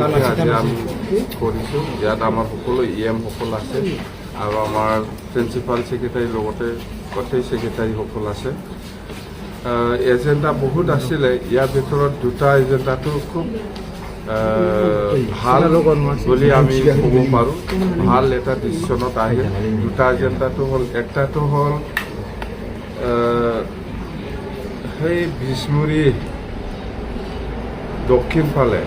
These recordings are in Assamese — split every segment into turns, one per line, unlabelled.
আজি আমি কৰিছোঁ। ইয়াত আমাৰ সকলো সকল আছে আৰু আমাৰ প্ৰিন্সিপাল ছেক্ৰেটাৰীৰ লগতে গোটেই ছেক্ৰেটাৰীসকল আছে। এজেণ্ডা বহুত আছিলে, ইয়াৰ ভিতৰত দুটা এজেণ্ডাটো খুব ভাল বুলি আমি ক'ব পাৰোঁ। ভাল এটা ডিচিশ্যনত আহে। দুটা এজেণ্ডাটো হ'ল, একটাটো হ'ল সেই বিষ্ণুৰী দক্ষিণ ফালে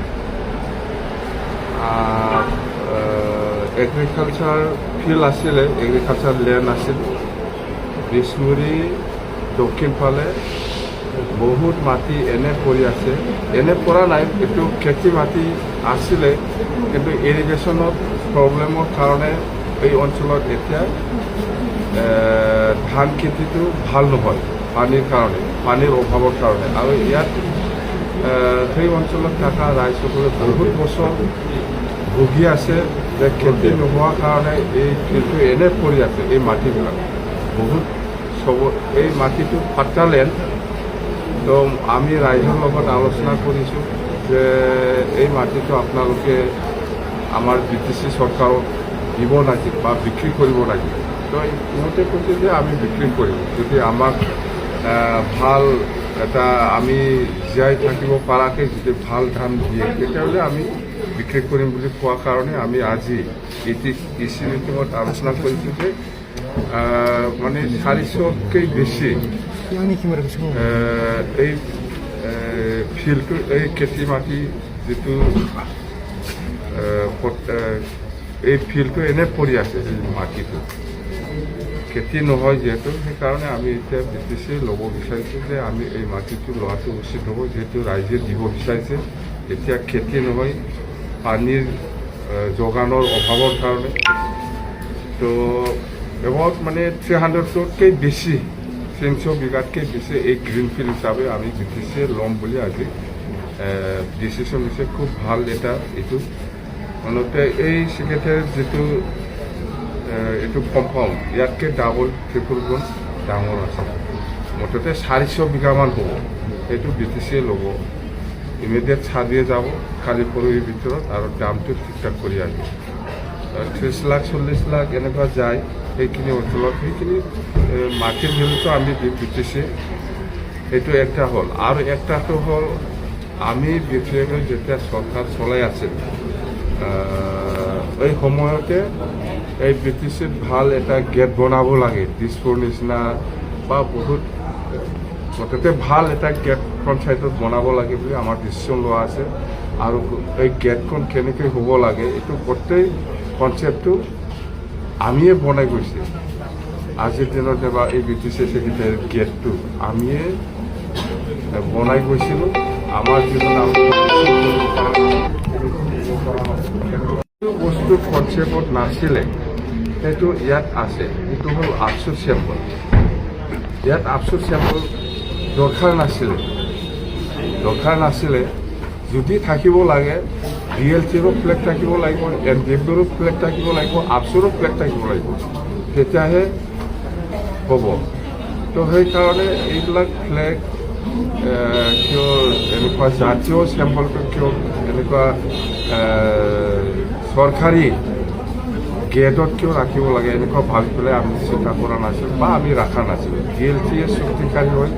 এগ্ৰিকালচাৰ ফিল্ড আছিলে, এগ্ৰিকালচাৰ লেণ্ড আছিল। বিষ্ণুৰী দক্ষিণ ফালে বহুত মাটি এনে পৰি আছে, এনে পৰা নাই, এইটো খেতি মাটি আছিলে, কিন্তু ইৰিগেশ্যনৰ প্ৰব্লেমৰ কাৰণে এই অঞ্চলত এতিয়া ধান খেতিটো ভাল নহয়, পানীৰ কাৰণে, পানীৰ অভাৱৰ কাৰণে। আৰু ইয়াত সেই অঞ্চলত থকা ৰাইজসকলে বহুত বছৰ ভুগি আছে যে খেতি নোহোৱাৰ কাৰণে এই ফিল্ডটো এনে পৰি আছে। এই মাটিবিলাক বহুত এই মাটিটো পাট্টা লেণ্ড। তো আমি ৰাইজৰ লগত আলোচনা কৰিছোঁ যে এই মাটিটো আপোনালোকে আমাৰ BTC চৰকাৰক দিব লাগিব বা বিক্ৰী কৰিব লাগিব। তো ইহঁতে কৈছে যে আমি বিক্ৰী কৰিম, যদি আমাক ভাল এটা আমি জীয়াই থাকিব পৰাকৈ যদি ভাল ধান দিয়ে তেতিয়াহ'লে আমি বিক্ৰী কৰিম বুলি কোৱাৰ কাৰণে আমি আজি EC মিটিঙত আলোচনা কৰিছোঁ যে মানে 400তকৈ বেছি এই ফিল্ডটো, এই খেতি মাটি যিটো এই ফিল্ডটো এনে পৰি আছে, এই মাটিটো খেতি নহয় যিহেতু, সেইকাৰণে আমি এতিয়া BTC ল'ব বিচাৰিছোঁ যে আমি এই মাটিটো লোৱাটো উচিত হ'ব, যিহেতু ৰাইজে দিব বিচাৰিছে। এতিয়া খেতি নহয়, পানীৰ যোগানৰ অভাৱৰ কাৰণে। তো এবাউট মানে 300তকৈ বেছি, 300 বিঘাতকৈ বেছি এই গ্ৰীণফিল্ড হিচাপে আমি BTC ল'ম বুলি আজি ডিচিশ্যন হৈছে। খুব ভাল এটা এইটো মনতে এই ছেক্ৰেটাৰীৰ যিটো এইটো কম্পাউণ্ড ইয়াতকৈ ডাবল ট্ৰিপল গুণ ডাঙৰ আছে। মুঠতে 400 বিঘামান হ'ব, সেইটো BTC ল'ব। ইমিডিয়েট চাহ যাব কালি পৰহিৰ ভিতৰত, আৰু দামটো ঠিক ঠাক কৰি আহিব। 30 লাখ 40 লাখ এনেকুৱা যায় সেইখিনি অঞ্চলত। সেইখিনি মাটিৰ ভেলুটো আমি দিম BTC। সেইটো একটা হ'ল। আৰু একটাটো হ'ল, আমি বিশেষকৈ যেতিয়া চৰকাৰ চলাই আছিল এই সময়তে এই BTCত ভাল এটা গেট বনাব লাগে, দিছপুৰ নিচিনা বা বহুত মুঠতে ভাল এটা গেট পঞ্চায়তত বনাব লাগে বুলি আমাৰ ডিচিশ্যন লোৱা আছে। আৰু এই গেটখন কেনেকৈ হ'ব লাগে এইটো গোটেই কনচেপ্টটো আমিয়ে বনাই গৈছে। আজিৰ দিনত এবাৰ এই BTC ছেক্ৰেটাৰীৰ গেটটো আমিয়ে বনাই গৈছিলোঁ। আমাৰ যিবিলাক বস্তু কনচেপ্টত নাছিলে সেইটো ইয়াত আছে। এইটো হ'ল আফচোচ চেম্পল। ইয়াত আফচোচ চেম্পল দৰকাৰ নাছিলে। যদি থাকিব লাগে DLCৰো ফ্লেগ থাকিব লাগিব, NDFBৰো ফ্লেগ থাকিব লাগিব, আফচোৰো ফ্লেগ থাকিব লাগিব, তেতিয়াহে হ'ব। তো সেইকাৰণে এইবিলাক ফ্লেগ কিয় এনেকুৱা জাতীয় চেম্পলটো কিয় এনেকুৱা চৰকাৰী গেটত কিয় ৰাখিব লাগে এনেকুৱা ভাবি পেলাই আমি চিন্তা কৰা নাছিলোঁ বা আমি ৰখা নাছিলোঁ। DLCয়ে চুক্তিকাৰী হয়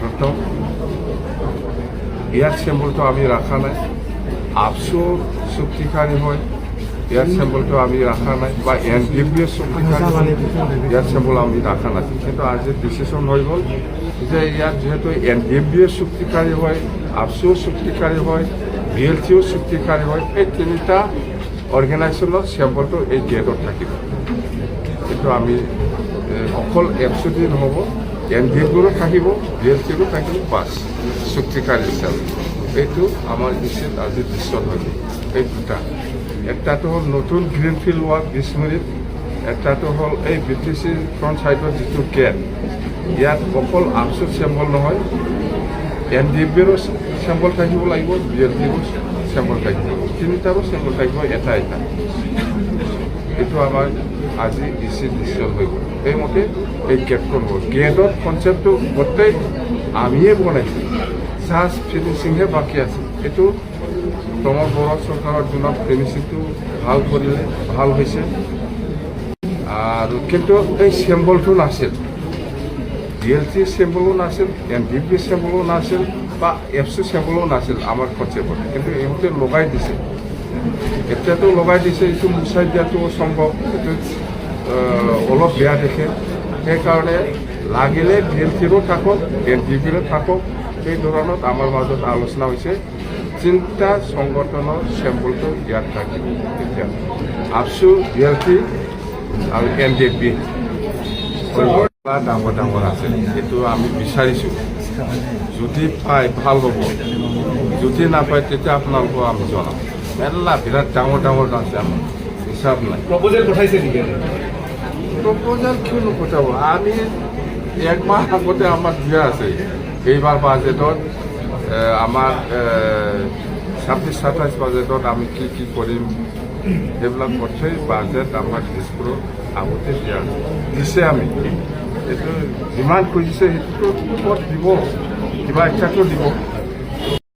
প্ৰথম, ইয়াৰ চেম্পলটো আমি ৰখা নাই। আফচো চুক্তিকাৰী হয়, ইয়াৰ চেম্পলটো আমি ৰখা নাই। বা NDFBয়ে চুক্তিকাৰী হয়, ইয়াৰ চেম্পল আমি ৰখা নাছিল। কিন্তু আজি ডিচিশ্যন হৈ গ'ল যে ইয়াত যিহেতু NDFBয়ে চুক্তিকাৰী হয়, আফচো চুক্তিকাৰী হয়, DLCও চুক্তিকাৰী হয়, এই তিনিটা অৰ্গেনাইজেশ্যনৰ চেম্পলটো এই গেটত থাকিব। কিন্তু আমি অকল এফচোদি নহ'ব, NDFBৰো থাকিব, DLCৰো থাকিব, বাছ চুক্তিকাৰী হিচাপে। এইটো আমাৰ ইচ্ছেত আজি ডিচিশ্যন হৈ গ'ল। এই দুটা, একটাটো হ'ল নতুন গ্ৰীণফিল্ড ৱাক বিষ্ণুৰীত, একটাটো হ'ল এই BTC ফ্ৰণ্ট ছাইডৰ যিটো গেট, ইয়াত অকল আফচোচ চেম্পল নহয়, NDFBৰো চেম্পল থাকিব লাগিব, DLCৰো চেম্পল থাকিব, তিনিটাৰো চেম্পল থাকিব, এটা। এইটো আমাৰ আজি EC ডিচিশ্যন হৈ গ'ল। সেইমতে এই গেটখন হ'ল। গেটৰ কনচেপ্টটো গোটেই আমিয়ে বনাইছোঁ, জাষ্ট ফিনিচিংহে বাকী আছে। এইটো প্ৰমোদ বড়ো চৰকাৰৰ দিনত এমএচিটো ভাল কৰিলে, ভাল হৈছে। আৰু কিন্তু এই চিম্বলটো নাছিল, DLT চিম্বলো নাছিল, NDP চিম্বলো নাছিল বা FC চিম্বলো নাছিল আমাৰ কনচেপ্টত, কিন্তু ইহঁতে লগাই দিছে। এতিয়াতো লগাই দিছে, এইটো মুচাই দিয়াটো সম্ভৱ, এইটো অলপ বেয়া দেখে। সেইকাৰণে লাগিলে DLTৰো থাকক, NDPৰো থাকক, এই ধৰণত আমাৰ মাজত আলোচনা হৈছে। তিনিটা সংগঠনৰ চিম্বলটো ইয়াত থাকিব। এতিয়া আপচু, DLT আৰু NDP ডাঙৰ ডাঙৰ আছে, সেইটো আমি বিচাৰিছোঁ। যদি পায় ভাল হ'ব, যদি নাপায় তেতিয়া আপোনালোকক আমি জনাম। মেলা বিৰাট ডাঙৰ ডাঙৰ আছে, আমাৰ হিচাপ নাই।
প্ৰপ'জেল পঠাইছে নেকি?
প্ৰপ'জেল কিয় নপঠাব? আমি একমাহ আগতে আমাৰ দিয়া আছে। এইবাৰ বাজেটত আমাৰ 26-27 বাজেটত আমি কি কি কৰিম সেইবিলাক কথাই বাজেট আমাৰ দিছপুৰত আগতে দিয়া দিছে। আমি এইটো যিমান খুজিছে সেইটোতো দিব, কিবা ইচ্ছাটো দিব।